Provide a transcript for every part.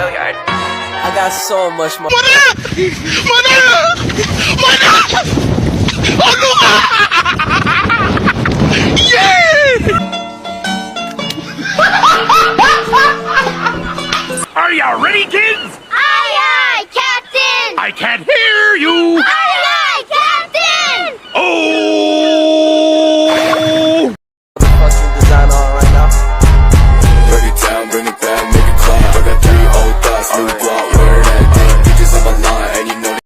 Gilliard. I got so much more. Are you ready, kids? Aye, aye, Captain! I can't hear you. Aye, aye, Captain! Oh! Fucking design on right now. Break it down, bring it back, make it clap. I got 3 old thoughts, new block, where that thing. Bitches on my line, and you know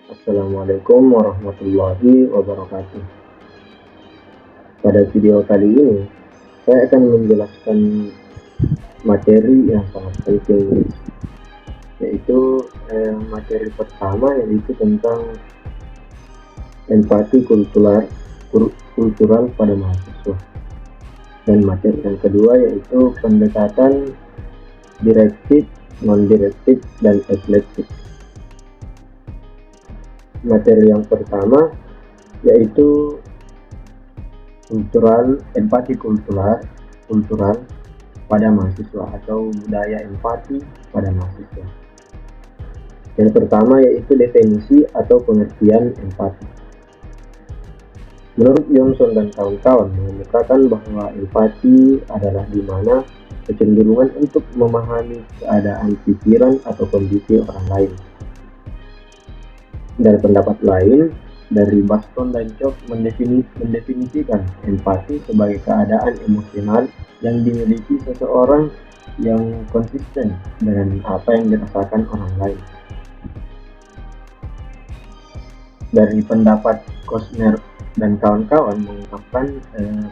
Assalamualaikum warahmatullahi wabarakatuh. Pada video kali ini saya akan menjelaskan materi yang sangat penting, yaitu materi pertama, yaitu tentang empati kultural pada mahasiswa, dan materi yang kedua yaitu pendekatan direktif, non-direktif, dan eslektif. Materi yang pertama yaitu empati kultural pada mahasiswa atau budaya empati pada mahasiswa. Yang pertama yaitu definisi atau pengertian empati. Menurut Johnson dan kawan-kawan mengemukakan bahwa empati adalah di mana kecenderungan untuk memahami keadaan pikiran atau kondisi orang lain. Dari pendapat lain, dari Baston dan Cobb mendefinisikan empati sebagai keadaan emosional yang dimiliki seseorang yang konsisten dengan apa yang dirasakan orang lain. Dari pendapat Kostner dan kawan-kawan mengungkapkan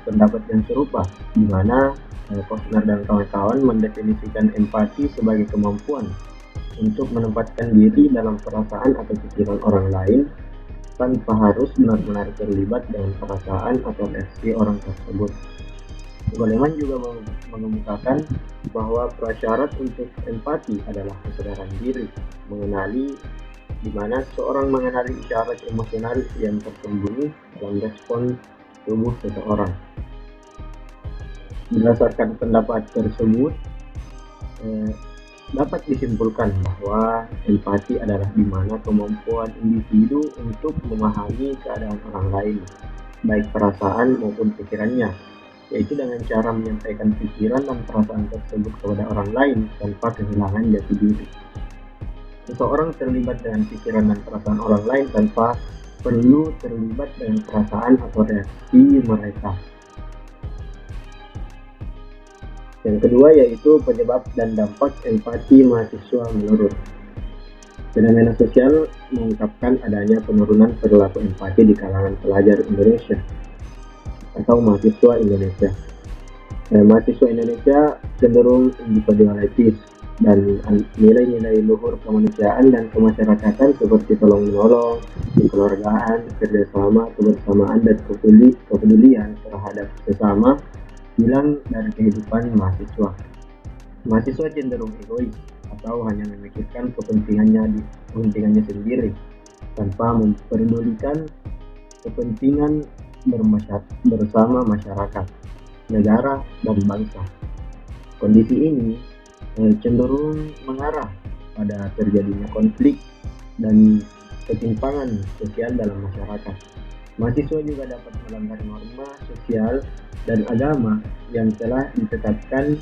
pendapat yang serupa, di mana Kostner dan kawan-kawan mendefinisikan empati sebagai kemampuan untuk menempatkan diri dalam perasaan atau pikiran orang lain tanpa harus benar-benar terlibat dengan perasaan atau reaksi orang tersebut. Goleman juga mengemukakan bahwa prasyarat untuk empati adalah kesadaran diri, mengenali di mana seorang mengenali isyarat emosional yang tersembunyi dalam respon tubuh seseorang. Berdasarkan pendapat tersebut, dapat disimpulkan bahwa empati adalah di mana kemampuan individu untuk memahami keadaan orang lain, baik perasaan maupun pikirannya, yaitu dengan cara menyampaikan pikiran dan perasaan tersebut kepada orang lain tanpa kehilangan jati diri. Seseorang terlibat dengan pikiran dan perasaan orang lain tanpa perlu terlibat dengan perasaan atau reaksi mereka. Yang kedua yaitu penyebab dan dampak empati mahasiswa menurun. Fenomena sosial mengungkapkan adanya penurunan perilaku empati di kalangan pelajar Indonesia atau mahasiswa Indonesia. Mahasiswa Indonesia cenderung individualistis dan nilai-nilai luhur kemanusiaan dan kemasyarakatan seperti tolong-menolong, kekeluargaan, kerjasama, kebersamaan, dan kepedulian terhadap sesama hilang dari kehidupan mahasiswa. Mahasiswa cenderung egois atau hanya memikirkan kepentingannya sendiri tanpa memperdulikan kepentingan bersama masyarakat, negara, dan bangsa. Kondisi ini cenderung mengarah pada terjadinya konflik dan ketimpangan sosial dalam masyarakat. Mahasiswa juga dapat melanggar norma sosial dan agama yang telah ditetapkan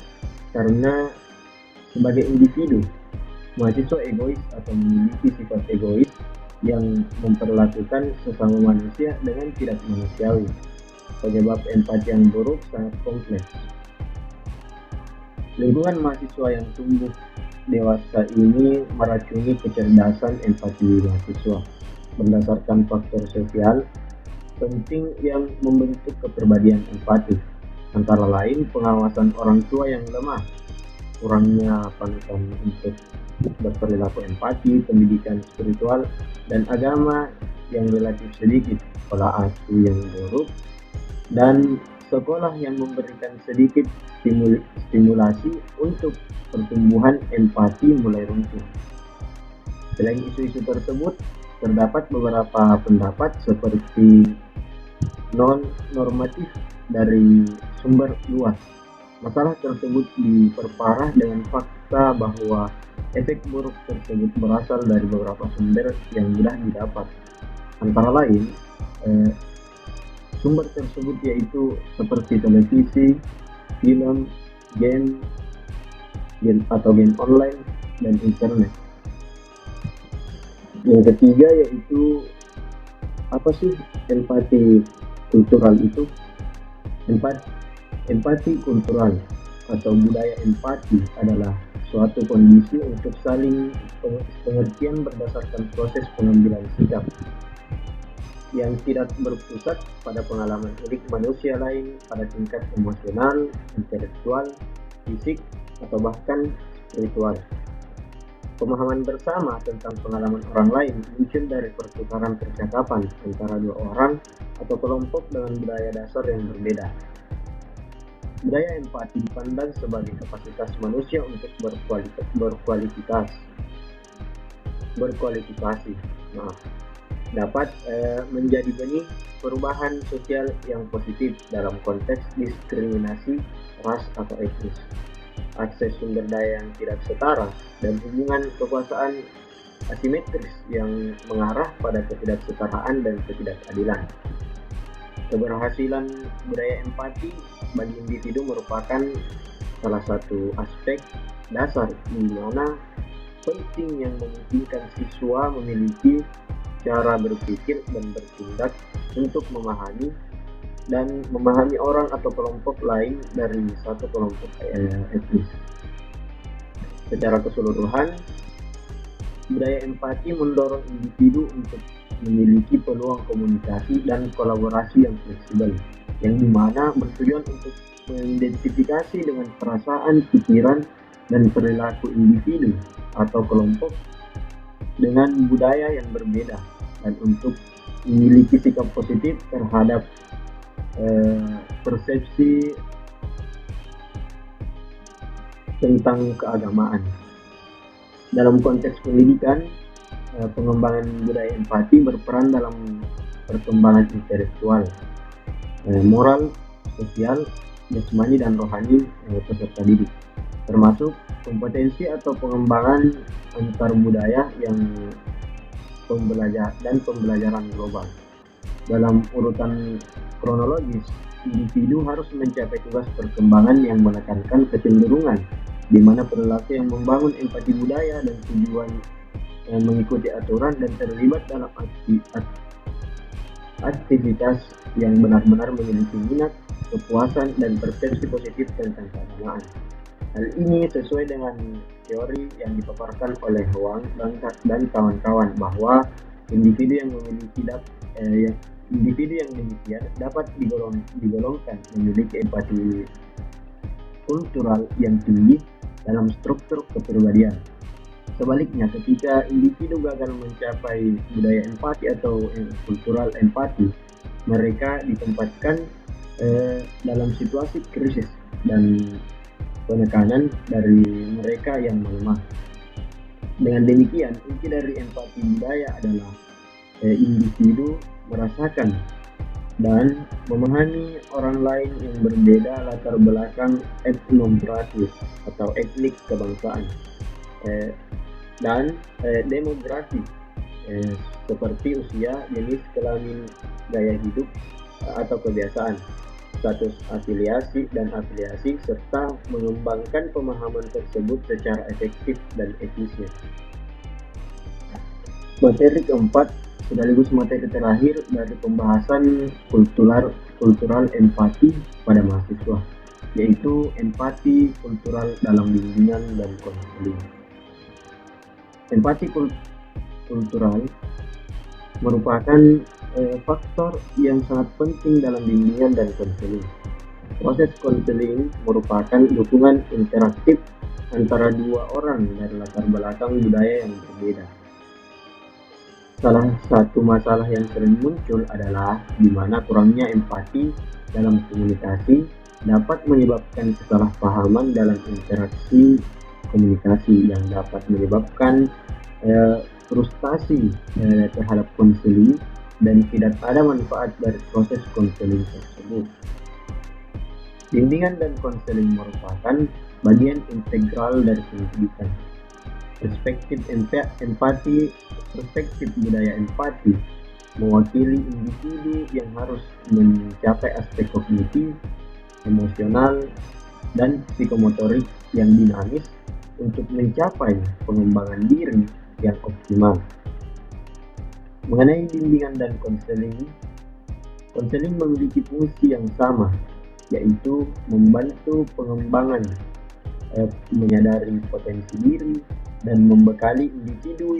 karena sebagai individu, mahasiswa egois atau memiliki sifat egois yang memperlakukan sesama manusia dengan tidak manusiawi. Penyebab empati yang buruk sangat kompleks. Lingkungan mahasiswa yang tumbuh dewasa ini meracuni kecerdasan empati mahasiswa berdasarkan faktor sosial penting yang membentuk kepribadian empati, antara lain pengawasan orang tua yang lemah, kurangnya panutan untuk berperilaku empati, pendidikan spiritual dan agama yang relatif sedikit, pola asuh yang buruk, dan sekolah yang memberikan sedikit stimulasi untuk pertumbuhan empati mulai runtuh. Selain isu-isu tersebut, terdapat beberapa pendapat seperti non-normatif dari sumber luas. Masalah tersebut diperparah dengan merasa bahwa efek buruk tersebut berasal dari beberapa sumber yang mudah didapat. Antara lain, sumber tersebut yaitu seperti televisi, film, game atau game online, dan internet. Yang ketiga yaitu apa sih empati kultural itu? Empati kultural atau budaya empati adalah suatu kondisi untuk saling pengertian berdasarkan proses pengambilan sikap yang tidak berpusat pada pengalaman unik manusia lain pada tingkat emosional, intelektual, fisik, atau bahkan spiritual. Pemahaman bersama tentang pengalaman orang lain muncul dari pertukaran percakapan antara dua orang atau kelompok dengan budaya dasar yang berbeda. Budaya empati dipandang sebagai kapasitas manusia untuk berkualifikasi. Dapat menjadi benih perubahan sosial yang positif dalam konteks diskriminasi ras atau etnis, akses sumber daya yang tidak setara, dan hubungan kekuasaan asimetris yang mengarah pada ketidaksetaraan dan ketidakadilan. Keberhasilan budaya empati bagi individu merupakan salah satu aspek dasar di mana penting yang memungkinkan siswa memiliki cara berpikir dan bertindak untuk memahami orang atau kelompok lain dari satu kelompok etnis. Secara keseluruhan, budaya empati mendorong individu untuk memiliki peluang komunikasi dan kolaborasi yang fleksibel, yang dimana bertujuan untuk mengidentifikasi dengan perasaan, pikiran, dan perilaku individu atau kelompok dengan budaya yang berbeda, dan untuk memiliki sikap positif terhadap persepsi tentang keagamaan. Dalam konteks pendidikan, pengembangan budaya empati berperan dalam perkembangan intelektual, moral, sosial, jasmani, dan rohani peserta didik, termasuk kompetensi atau pengembangan antar budaya yang pembelajaran global. Dalam urutan kronologis, individu harus mencapai tugas perkembangan yang menekankan kecenderungan di mana perilaku yang membangun empati budaya dan tujuan yang mengikuti aturan dan terlibat dalam aktivitas yang benar-benar memiliki minat, kepuasan, dan persepsi positif tentang keagamaan. Hal ini sesuai dengan teori yang dipaparkan oleh Huang dan kawan-kawan bahwa individu yang demikian dapat digolongkan memiliki empati kultural yang tinggi dalam struktur kepribadian. Sebaliknya, ketika individu gagal mencapai budaya empati atau kultural empati, mereka ditempatkan dalam situasi krisis dan penekanan dari mereka yang melemah. Dengan demikian, inti dari empati budaya adalah individu merasakan dan memahami orang lain yang berbeda latar belakang etnografi atau etnik kebangsaan dan demografi seperti usia, jenis kelamin, gaya hidup atau kebiasaan, status afiliasi dan afiliasi, serta mengembangkan pemahaman tersebut secara efektif dan efisien. Materi keempat sekaligus materi terakhir dari pembahasan kultural empati pada mahasiswa, yaitu empati kultural dalam bimbingan dan konseling. Empati kultural merupakan faktor yang sangat penting dalam bimbingan dan konseling. Proses konseling merupakan dukungan interaktif antara dua orang dari latar belakang budaya yang berbeda. Salah satu masalah yang sering muncul adalah di mana kurangnya empati dalam komunikasi dapat menyebabkan kesalahpahaman dalam interaksi komunikasi yang dapat menyebabkan frustasi terhadap konseling dan tidak ada manfaat dari proses konseling tersebut. Bimbingan dan konseling merupakan bagian integral dari pendidikan. Perspektif budaya empati mewakili individu yang harus mencapai aspek kognitif, emosional, dan psikomotorik yang dinamis untuk mencapai pengembangan diri yang optimal. Mengenai bimbingan dan konseling memiliki fungsi yang sama, yaitu membantu pengembangan, menyadari potensi diri, dan membekali individu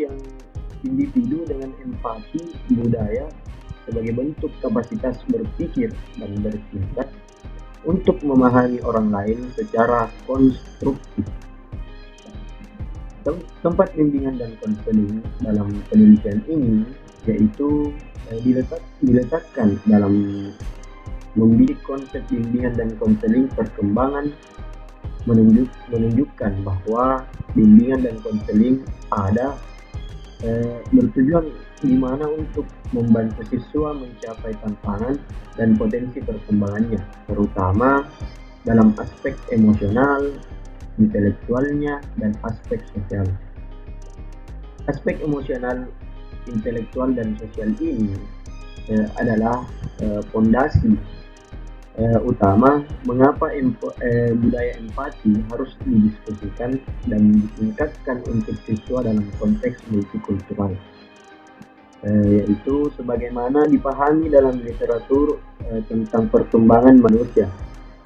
dengan empati budaya sebagai bentuk kapasitas berpikir dan bertindak untuk memahami orang lain secara konstruktif. Tempat bimbingan dan konseling dalam penelitian ini yaitu diletakkan dalam membidik konsep bimbingan dan konseling perkembangan, menunjukkan bahwa bimbingan dan konseling ada bertujuan di mana untuk membantu siswa mencapai tantangan dan potensi perkembangannya, terutama dalam aspek emosional, intelektualnya, dan aspek sosial. Aspek emosional, intelektual, dan sosial ini adalah fondasi utama mengapa budaya empati harus didiskusikan dan ditingkatkan untuk siswa dalam konteks multikultural, yaitu sebagaimana dipahami dalam literatur tentang perkembangan manusia.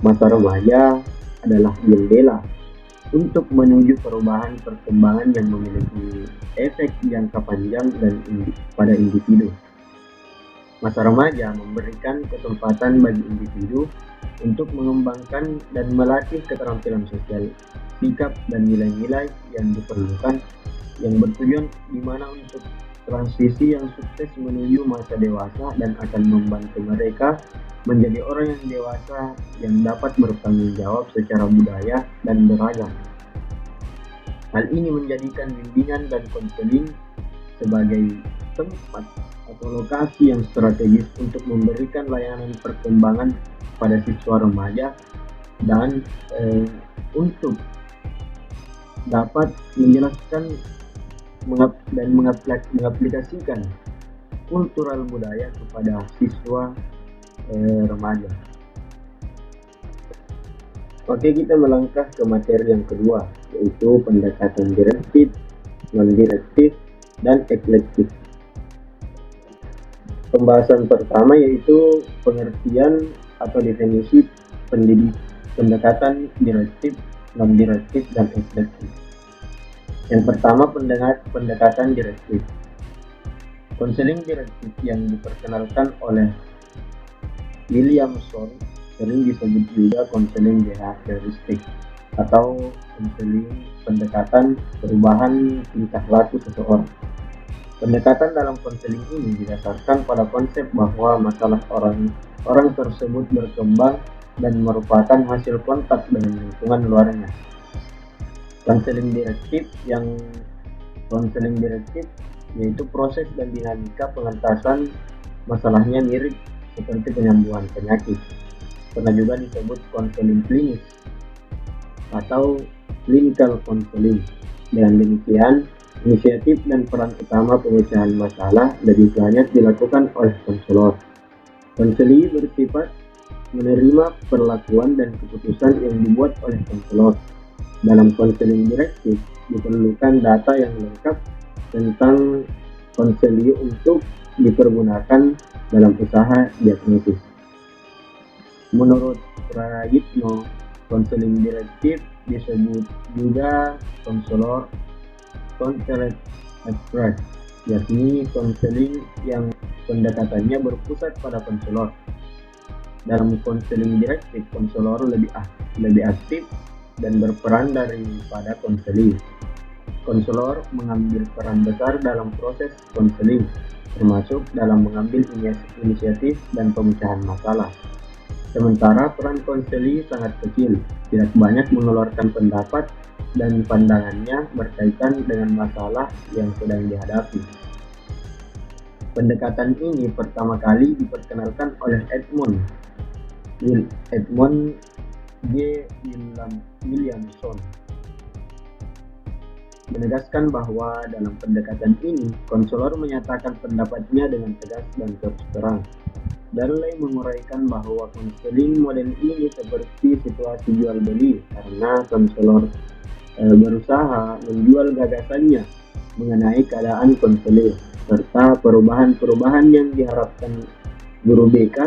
Masa remaja adalah jendela untuk menuju perubahan perkembangan yang memiliki efek jangka panjang dan pada individu. Masa remaja memberikan kesempatan bagi individu untuk mengembangkan dan melatih keterampilan sosial, sikap, dan nilai-nilai yang diperlukan, yang bertujuan di mana untuk transisi yang sukses menuju masa dewasa dan akan membantu mereka menjadi orang yang dewasa yang dapat bertanggung jawab secara budaya dan beragam. Hal ini menjadikan bimbingan dan konseling sebagai tempat atau lokasi yang strategis untuk memberikan layanan perkembangan pada siswa remaja dan untuk dapat menjelaskan dan mengaplikasikan kultural budaya kepada siswa remaja. Oke, kita melangkah ke materi yang kedua, yaitu pendekatan direktif, non-direktif, dan eklektik. Pembahasan pertama yaitu pengertian atau definisi pendekatan direktif, non-direktif, dan eklektik. Yang pertama, pendekatan direktif. Konseling direktif yang diperkenalkan oleh Williamson sering disebut juga konseling behavioristik atau konseling pendekatan perubahan tingkah laku seseorang. Pendekatan dalam konseling ini didasarkan pada konsep bahwa masalah orang tersebut berkembang dan merupakan hasil kontak dengan lingkungan luarnya. Konseling direktif yaitu proses dan dinamika pengentasan masalahnya mirip seperti penyembuhan penyakit. Pernah juga disebut konseling klinis atau clinical counseling. Dengan demikian, inisiatif dan peran utama pemecahan masalah lebih banyak dilakukan oleh konselor. Konseli bersifat menerima perlakuan dan keputusan yang dibuat oleh konselor. Dalam konseling direktif diperlukan data yang lengkap tentang konseli untuk dipergunakan dalam usaha diagnosis. Menurut Prayitno, konseling direktif disebut juga counseled approach, yakni konseling yang pendekatannya berpusat pada konselor. Dalam konseling direktif, konselor lebih aktif dan berperan daripada konseli. Konselor mengambil peran besar dalam proses konseling, termasuk dalam mengambil inisiatif dan pemecahan masalah. Sementara peran konseli sangat kecil, tidak banyak mengeluarkan pendapat dan pandangannya berkaitan dengan masalah yang sedang dihadapi. Pendekatan ini pertama kali diperkenalkan oleh Edmund G. Williamson menegaskan bahwa dalam pendekatan ini, konselor menyatakan pendapatnya dengan tegas dan terus terang. Darley menguraikan bahwa konseling model ini seperti situasi jual beli karena konselor berusaha menjual gagasannya mengenai keadaan konseling serta perubahan-perubahan yang diharapkan guru BK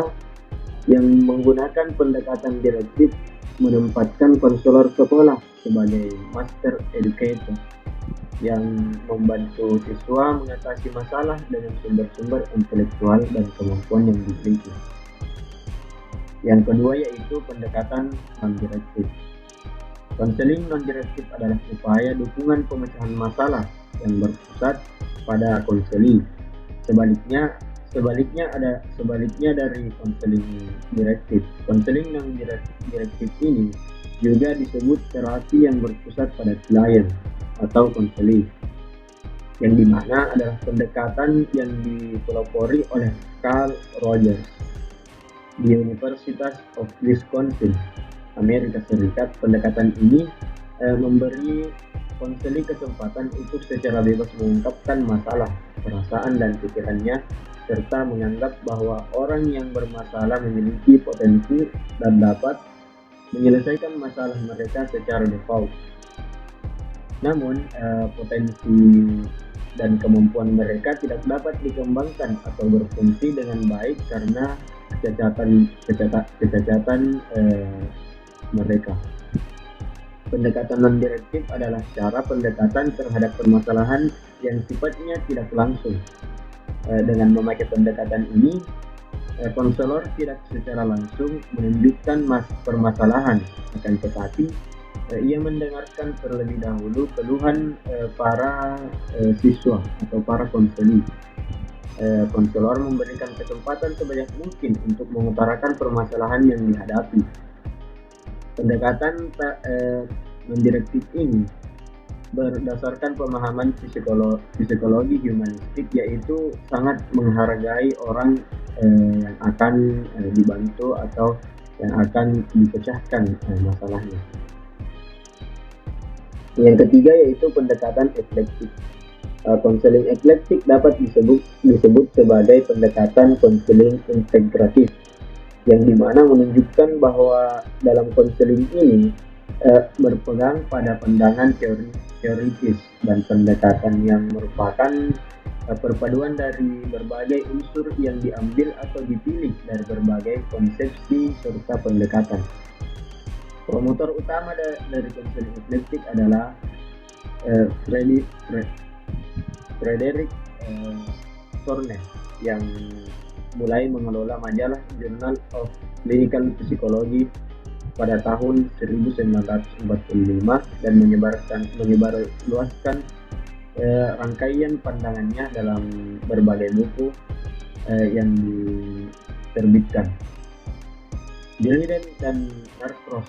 yang menggunakan pendekatan direktif menempatkan konselor sekolah sebagai master educator yang membantu siswa mengatasi masalah dengan sumber-sumber intelektual dan kemampuan yang dimiliki. Yang kedua yaitu pendekatan non-direktif. Konseling non-direktif adalah upaya dukungan pemecahan masalah yang berpusat pada konseling. Sebaliknya dari konseling direktif. Konseling non-direktif ini juga disebut terapi yang berpusat pada klien atau konseling, yang dimana adalah pendekatan yang dipelopori oleh Carl Rogers di University of Wisconsin, Amerika Serikat. Pendekatan ini memberi konseling kesempatan untuk secara bebas mengungkapkan masalah, perasaan, dan pikirannya, serta menganggap bahwa orang yang bermasalah memiliki potensi dan dapat menyelesaikan masalah mereka secara default. Namun, potensi dan kemampuan mereka tidak dapat dikembangkan atau berfungsi dengan baik karena kecacatan mereka. Pendekatan non-direktif adalah cara pendekatan terhadap permasalahan yang sifatnya tidak langsung. Dengan memakai pendekatan ini, konselor tidak secara langsung menunjukkan permasalahan, akan tetapi ia mendengarkan terlebih dahulu keluhan para siswa atau para konseli. Konselor memberikan kesempatan sebanyak mungkin untuk mengutarakan permasalahan yang dihadapi. Pendekatan non-direktif ini berdasarkan pemahaman psikologi humanistik, yaitu sangat menghargai orang yang akan dibantu atau yang akan dipecahkan masalahnya. Yang ketiga yaitu pendekatan eklektik. Konseling eklektik dapat disebut sebagai pendekatan konseling integratif, yang dimana menunjukkan bahwa dalam konseling ini berpegang pada pandangan teoritis dan pendekatan yang merupakan perpaduan dari berbagai unsur yang diambil atau dipilih dari berbagai konsepsi serta pendekatan. Promotor utama dari konseling eklektik adalah Frederick Thorne, yang mulai mengelola majalah Journal of Clinical Psychology pada tahun 1945 dan menyebarluaskan rangkaian pandangannya dalam berbagai buku yang diterbitkan. Gilligan dan Norcross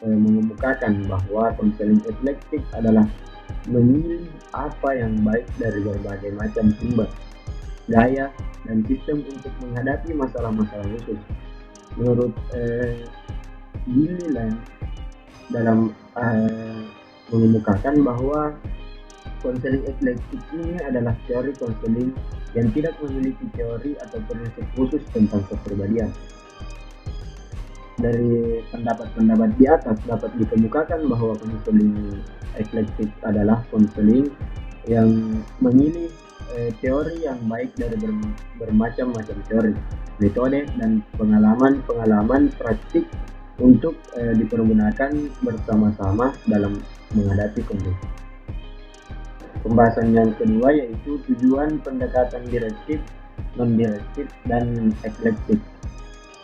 mengemukakan bahwa konseling eklektik adalah memilih apa yang baik dari berbagai macam sumber, gaya, dan sistem untuk menghadapi masalah-masalah khusus. Menurut Gilligan dalam mengemukakan bahwa konseling eklektik ini adalah teori konseling yang tidak memiliki teori atau prinsip khusus tentang kepribadian. Dari pendapat-pendapat di atas dapat dikemukakan bahwa konseling eklektik adalah konseling yang memilih teori yang baik dari bermacam-macam teori, metode, dan pengalaman praktik untuk dipergunakan bersama-sama dalam menghadapi kondisi. Pembahasan yang kedua yaitu tujuan pendekatan direktif, non-direktif, dan eklektik.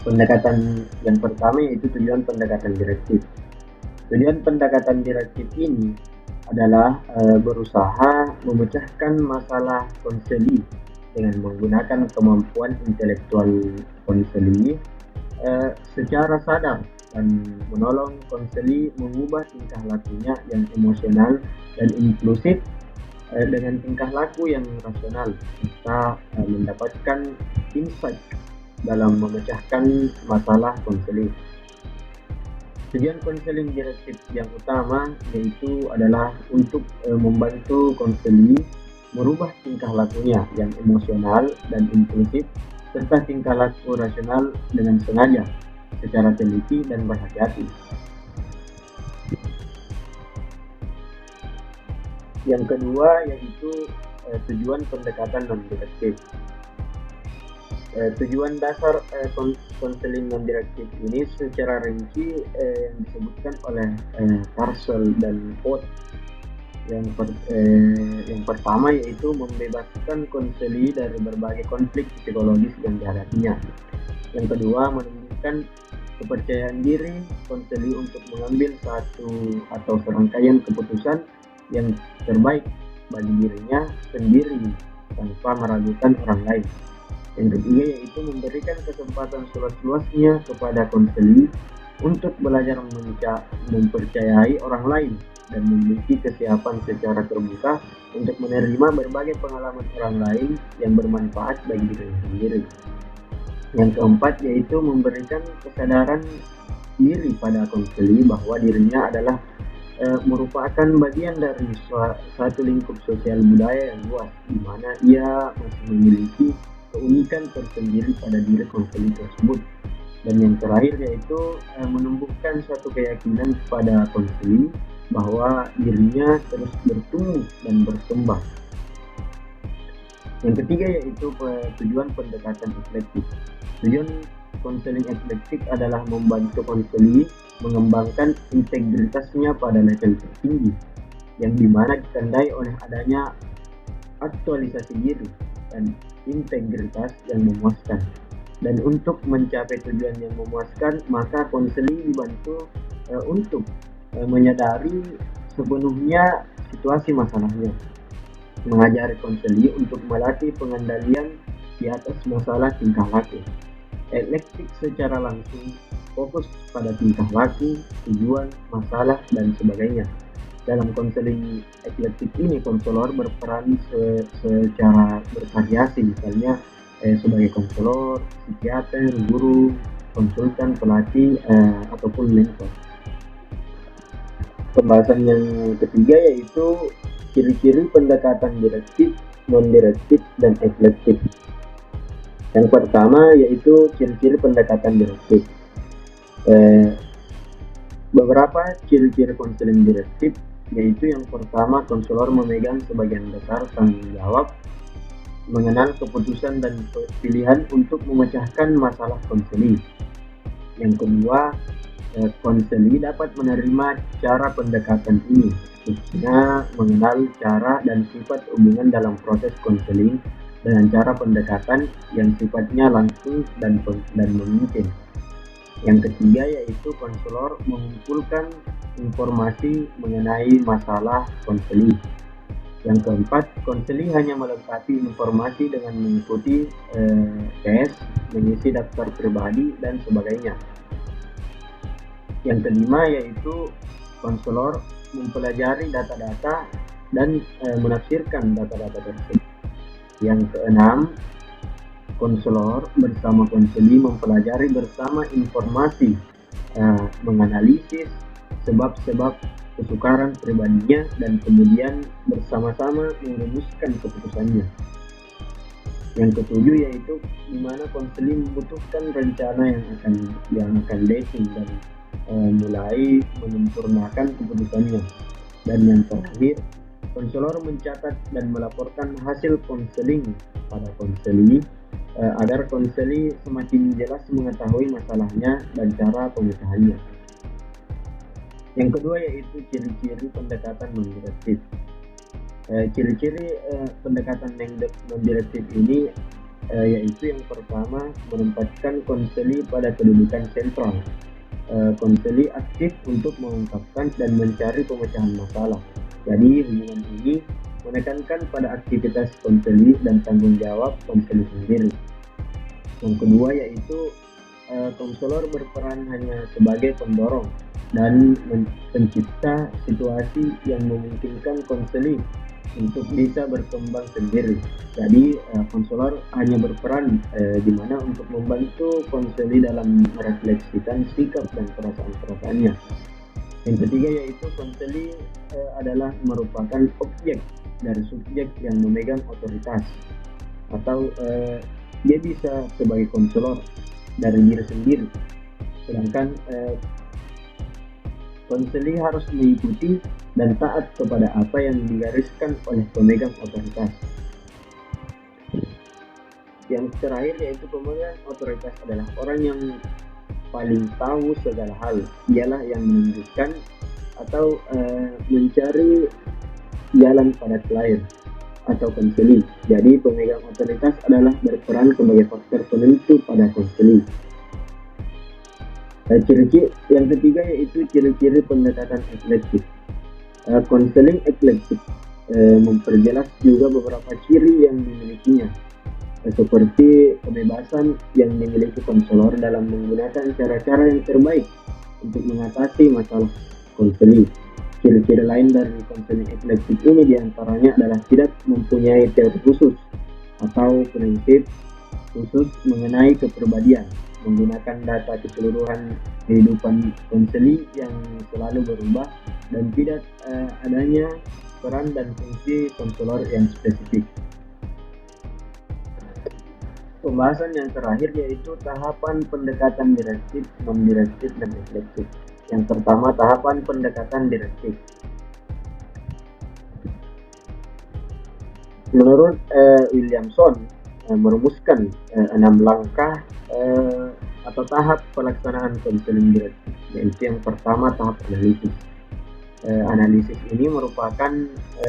Pendekatan yang pertama yaitu tujuan pendekatan direktif. Tujuan pendekatan direktif ini adalah berusaha memecahkan masalah konseli dengan menggunakan kemampuan intelektual konseli secara sadar dan menolong konseli mengubah tingkah lakunya yang emosional dan inklusif dengan tingkah laku yang rasional, serta mendapatkan insight dalam memecahkan masalah konseling. Tujuan konseling direktif yang utama yaitu adalah untuk membantu konseli merubah tingkah lakunya yang emosional dan impulsif serta tingkah laku rasional dengan sengaja, secara teliti dan berhati-hati. Yang kedua yaitu tujuan pendekatan non-direktif. Tujuan dasar konseling non-direktif ini secara rinci yang disebutkan oleh Parsel dan Vogt. Yang pertama yaitu membebaskan konseli dari berbagai konflik psikologis yang dihadapinya. Yang kedua, menumbuhkan kepercayaan diri konseli untuk mengambil satu atau serangkaian keputusan yang terbaik bagi dirinya sendiri tanpa meragukan orang lain. Yang ketiga yaitu memberikan kesempatan seluas-luasnya kepada konseli untuk belajar mempercayai orang lain dan memiliki kesiapan secara terbuka untuk menerima berbagai pengalaman orang lain yang bermanfaat bagi dirinya sendiri. Yang keempat yaitu memberikan kesadaran diri pada konseli bahwa dirinya adalah merupakan bagian dari suatu lingkup sosial budaya yang luas, di mana ia masih memiliki keunikan tersendiri pada diri konseli tersebut. Dan yang terakhir yaitu menumbuhkan suatu keyakinan kepada konseli bahwa dirinya terus bertumbuh dan berkembang. Yang ketiga yaitu tujuan pendekatan eklektik. Tujuan konseling eklektik adalah membantu konseli mengembangkan integritasnya pada level tertinggi, yang dimana ditandai oleh adanya aktualisasi diri dan integritas yang memuaskan. Dan untuk mencapai tujuan yang memuaskan, maka konseli dibantu untuk menyadari sepenuhnya situasi masalahnya, mengajari konseli untuk melatih pengendalian di atas masalah tingkah laku. Eklektik secara langsung fokus pada tingkah laku, tujuan, masalah, dan sebagainya. Dalam konseling eklektik ini, konselor berperan secara bervariasi, misalnya sebagai konselor, psikiater, guru, konsultan, pelatih, ataupun mentor. Pembahasan yang ketiga yaitu ciri-ciri pendekatan direktif, non-direktif, dan eklektik. Yang pertama yaitu ciri-ciri pendekatan direktif. Beberapa ciri-ciri konseling direktif yaitu yang pertama, konselor memegang sebagian besar tanggung jawab, mengenal keputusan dan pilihan untuk memecahkan masalah konseli. Yang kedua, konseli dapat menerima cara pendekatan ini, khususnya mengenal cara dan sifat hubungan dalam proses konseling dengan cara pendekatan yang sifatnya langsung dan memimpin. Yang ketiga yaitu konselor mengumpulkan informasi mengenai masalah konseli. Yang keempat, konseli hanya melengkapi informasi dengan mengikuti tes, mengisi daftar pribadi, dan sebagainya. Yang kelima yaitu konselor mempelajari data-data dan menafsirkan data-data tersebut. Yang keenam, konselor bersama konseli mempelajari bersama informasi, menganalisis sebab-sebab kesukaran pribadinya dan kemudian bersama-sama merumuskan keputusannya. Yang ketujuh yaitu di mana konseli membutuhkan rencana yang akan dating dan mulai menyempurnakan keputusannya. Dan yang terakhir, konselor mencatat dan melaporkan hasil konseling pada konseli agar konseli semakin jelas mengetahui masalahnya dan cara pemecahannya. Yang kedua yaitu ciri-ciri pendekatan non-direktif. Ciri-ciri pendekatan non-direktif ini yaitu yang pertama, menempatkan konseli pada kedudukan sentral. Konseli aktif untuk mengungkapkan dan mencari pemecahan masalah. Jadi hubungan ini menekankan pada aktivitas konseli dan tanggung jawab konseli sendiri. Yang kedua yaitu konselor berperan hanya sebagai pendorong dan pencipta situasi yang memungkinkan konseli untuk bisa berkembang sendiri. Jadi konselor hanya berperan di mana untuk membantu konseli dalam merefleksikan sikap dan perasaan-perasaannya. Yang ketiga yaitu konseli adalah merupakan objek dari subjek yang memegang otoritas, atau dia bisa sebagai konselor dari diri sendiri, sedangkan konseli harus mengikuti dan taat kepada apa yang digariskan oleh pemegang otoritas. Yang terakhir yaitu pemegang otoritas adalah orang yang paling tahu segala hal. Dialah yang menunjukkan atau mencari jalan pada klien atau konseli. Jadi pemegang otoritas adalah berperan sebagai faktor penentu pada konseli. Ciri-ciri yang ketiga yaitu ciri-ciri pendekatan eklektik. Konseling eklektik memperjelas juga beberapa ciri yang dimilikinya, seperti kebebasan yang dimiliki konselor dalam menggunakan cara-cara yang terbaik untuk mengatasi masalah konseli. Ciri-ciri lain dari konseling eklektik ini diantaranya adalah tidak mempunyai teori khusus atau prinsip khusus mengenai kepribadian, menggunakan data keseluruhan kehidupan konseli yang selalu berubah, dan tidak adanya peran dan fungsi konselor yang spesifik. Pembahasan yang terakhir yaitu tahapan pendekatan direktif, non-direktif, dan reflektif. Yang pertama, tahapan pendekatan direktif. Menurut Williamson merumuskan 6 langkah atau tahap pelaksanaan konseling direktif, yaitu yang pertama tahap analisis. Analisis ini merupakan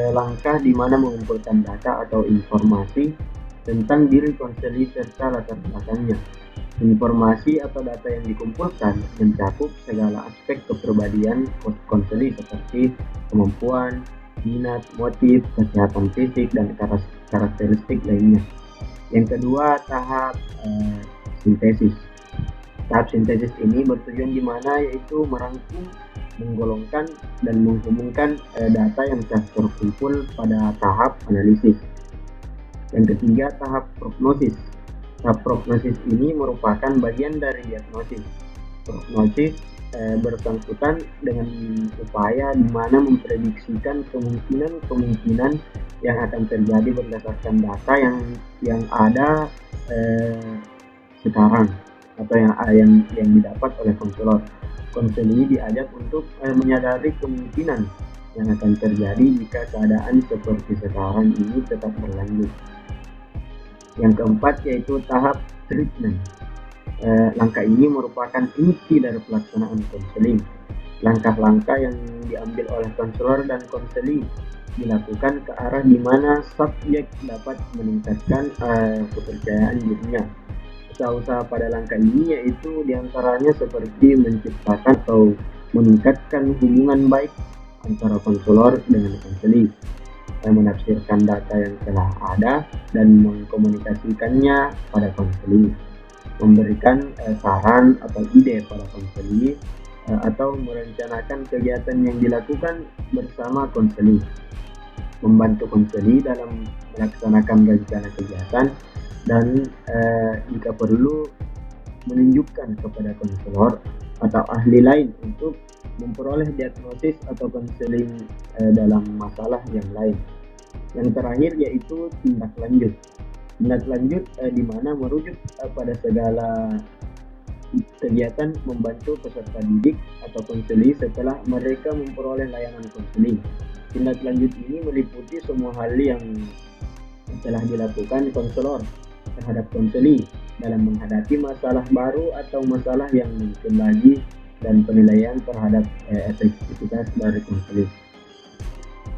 langkah di mana mengumpulkan data atau informasi tentang diri konseli serta latar belakangnya. Informasi atau data yang dikumpulkan mencakup segala aspek kepribadian konseli seperti kemampuan, minat, motif, kesehatan fisik, dan karakteristik lainnya. Yang kedua, tahap sintesis. Tahap sintesis ini bertujuan di mana yaitu merangkum, menggolongkan, dan menghubungkan data yang telah terkumpul pada tahap analisis. Yang ketiga, tahap prognosis. Tahap prognosis ini merupakan bagian dari diagnosis. Prognosis bersangkutan dengan upaya di mana memprediksikan kemungkinan yang akan terjadi berdasarkan data yang ada sekarang atau yang didapat oleh konselor. Konseli diajak untuk menyadari kemungkinan yang akan terjadi jika keadaan seperti sekarang ini tetap berlanjut. Yang keempat yaitu tahap treatment. Langkah ini merupakan inti dari pelaksanaan konseling. Langkah-langkah yang diambil oleh konselor dan konseli dilakukan ke arah di mana subjek dapat meningkatkan kepercayaan dirinya. Usaha-usaha pada langkah ini yaitu diantaranya seperti menciptakan atau meningkatkan hubungan baik antara konselor dengan konseli, menafsirkan data yang telah ada dan mengkomunikasikannya pada konseli, memberikan saran atau ide pada konseli, atau merencanakan kegiatan yang dilakukan bersama konseli, membantu konseli dalam melaksanakan rencana kegiatan, dan jika perlu menunjukkan kepada konselor atau ahli lain untuk memperoleh diagnosis atau konseling dalam masalah yang lain. Yang terakhir yaitu tindak lanjut. Tindak lanjut di mana merujuk pada segala kegiatan membantu peserta didik atau konseli setelah mereka memperoleh layanan konseling. Tindak lanjut ini meliputi semua hal yang telah dilakukan konselor terhadap konseli dalam menghadapi masalah baru atau masalah yang muncul lagi, dan penilaian terhadap efektivitas dari konseling.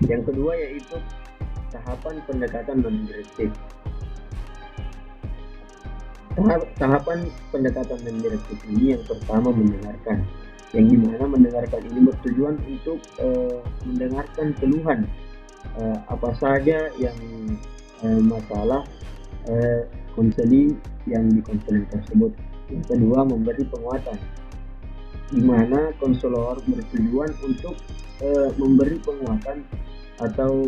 Yang kedua yaitu tahapan pendekatan non-direktif. Tahapan pendekatan non-direktif ini yang pertama mendengarkan, yang dimana mendengarkan ini bertujuan untuk mendengarkan keluhan apa saja yang masalah konseli yang dikonseling tersebut. Yang kedua, memberi penguatan, di mana konselor bertujuan untuk memberi penguatan atau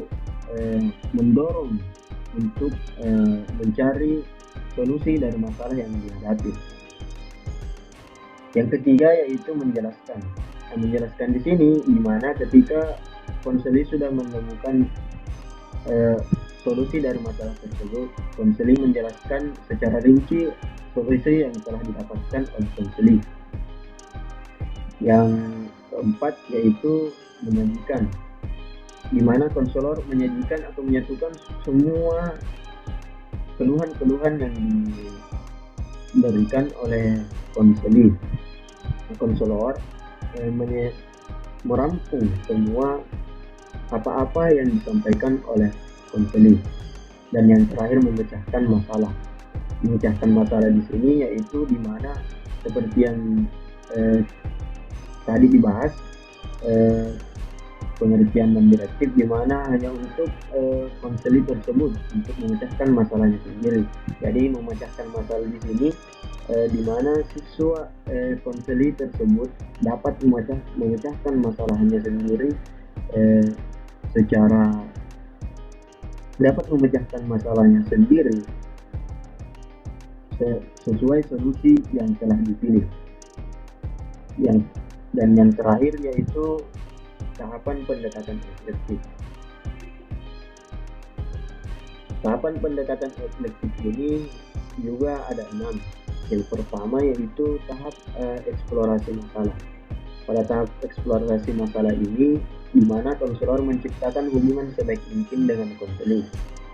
mendorong untuk mencari solusi dari masalah yang dihadapi. Yang ketiga yaitu menjelaskan. Menjelaskan di sini dimana ketika konseling sudah menemukan solusi dari masalah tersebut, konseling menjelaskan secara rinci solusi yang telah didapatkan oleh konseling. Yang keempat yaitu menyajikan, di mana konselor menyajikan atau menyatukan semua keluhan-keluhan yang diberikan oleh konseling. Konselor merampung semua apa-apa yang disampaikan oleh konseling. Dan yang terakhir memecahkan masalah. Memecahkan masalah di sini yaitu di mana seperti yang tadi dibahas, pengertian dan direktif di mana hanya untuk konseling tersebut untuk memecahkan masalahnya sendiri. Jadi memecahkan masalah di sini di mana siswa konseling tersebut dapat memecahkan masalahnya sendiri sesuai solusi yang telah dipilih. Dan yang terakhir yaitu tahapan pendekatan refleksif. Tahapan pendekatan refleksif ini juga ada 6. Yang pertama yaitu tahap eksplorasi masalah. Pada tahap eksplorasi masalah ini, di mana konselor menciptakan hubungan sebaik mungkin dengan konseling,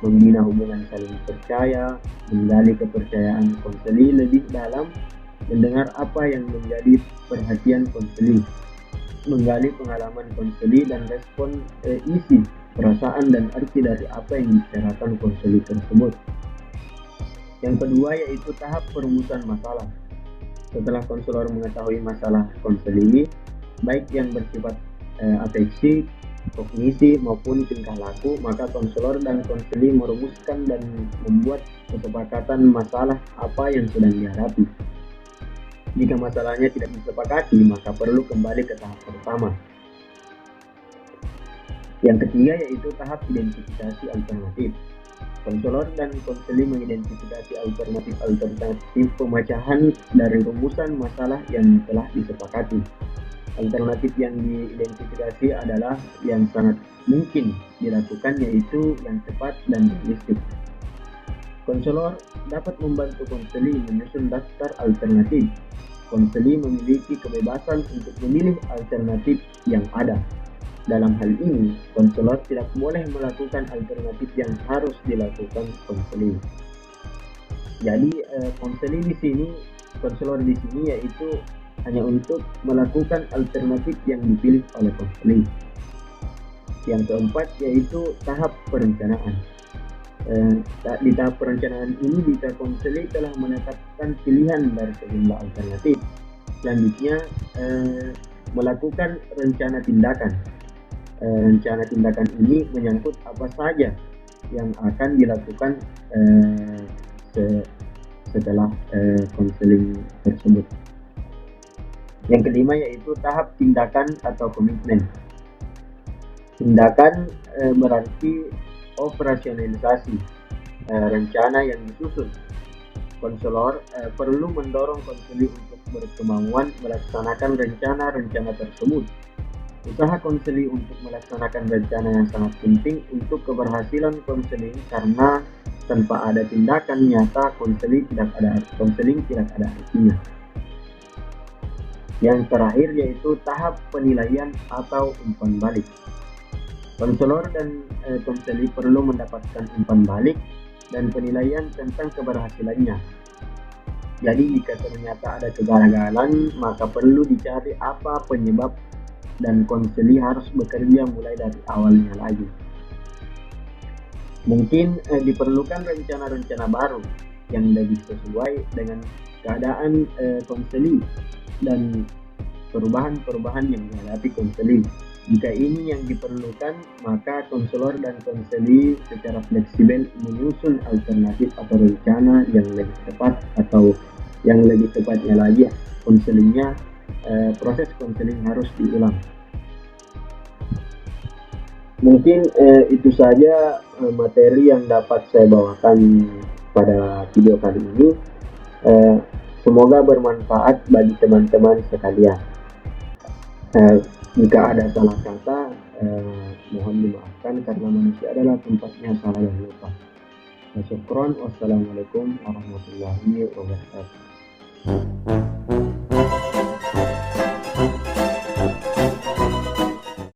membina hubungan saling percaya, menggali kepercayaan konseling lebih dalam, mendengar apa yang menjadi perhatian konseling, menggali pengalaman konseling dan respon isi, perasaan dan arti dari apa yang dibicarakan konseling tersebut. Yang kedua yaitu tahap perumusan masalah. Setelah konselor mengetahui masalah konseling, baik yang bersifat afeksi, kognisi maupun tingkah laku, maka konselor dan konseling merumuskan dan membuat kesepakatan masalah apa yang sedang dihadapi. Jika masalahnya tidak disepakati, maka perlu kembali ke tahap pertama. Yang ketiga yaitu tahap identifikasi alternatif. Konselor dan konseling mengidentifikasi alternatif pemecahan dari rumusan masalah yang telah disepakati. Alternatif yang diidentifikasi adalah yang sangat mungkin dilakukan, yaitu yang cepat dan realistik. Konselor dapat membantu konseling menyusun daftar alternatif. Konseling memiliki kebebasan untuk memilih alternatif yang ada. Dalam hal ini, konselor tidak boleh melakukan alternatif yang harus dilakukan konseling. Jadi, konseling di sini, konselor di sini yaitu hanya untuk melakukan alternatif yang dipilih oleh konseling. Yang keempat yaitu tahap perencanaan. Di tahap perencanaan ini, jika konseling telah menetapkan pilihan dari sejumlah alternatif, selanjutnya melakukan rencana tindakan. Rencana tindakan ini menyangkut apa saja yang akan dilakukan setelah konseling tersebut. Yang kelima yaitu tahap tindakan atau komitmen. Tindakan berarti operasionalisasi rencana yang disusun. Konselor perlu mendorong konseling untuk berkemauan melaksanakan rencana-rencana tersebut. Usaha konseling untuk melaksanakan rencana yang sangat penting untuk keberhasilan konseling, karena tanpa ada tindakan nyata konseling tidak ada artinya. Yang terakhir yaitu tahap penilaian atau umpan balik. Konselor dan konseling perlu mendapatkan umpan balik dan penilaian tentang keberhasilannya. Jadi jika ternyata ada kegagalan, maka perlu dicari apa penyebab dan konseling harus bekerja mulai dari awalnya lagi. Mungkin diperlukan rencana-rencana baru yang lebih sesuai dengan keadaan konseling dan perubahan-perubahan yang dihadapi konseling. Jika ini yang diperlukan, maka konselor dan konseling secara fleksibel menyusun alternatif atau rencana yang lebih tepat, atau yang lebih tepatnya lagi konselingnya, proses konseling harus diulang. Mungkin itu saja materi yang dapat saya bawakan pada video kali ini. Semoga bermanfaat bagi teman-teman sekalian. Jika ada salah kata, mohon dimaafkan karena manusia adalah tempatnya salah dan lupa. Syukron, wassalamualaikum warahmatullahi wabarakatuh.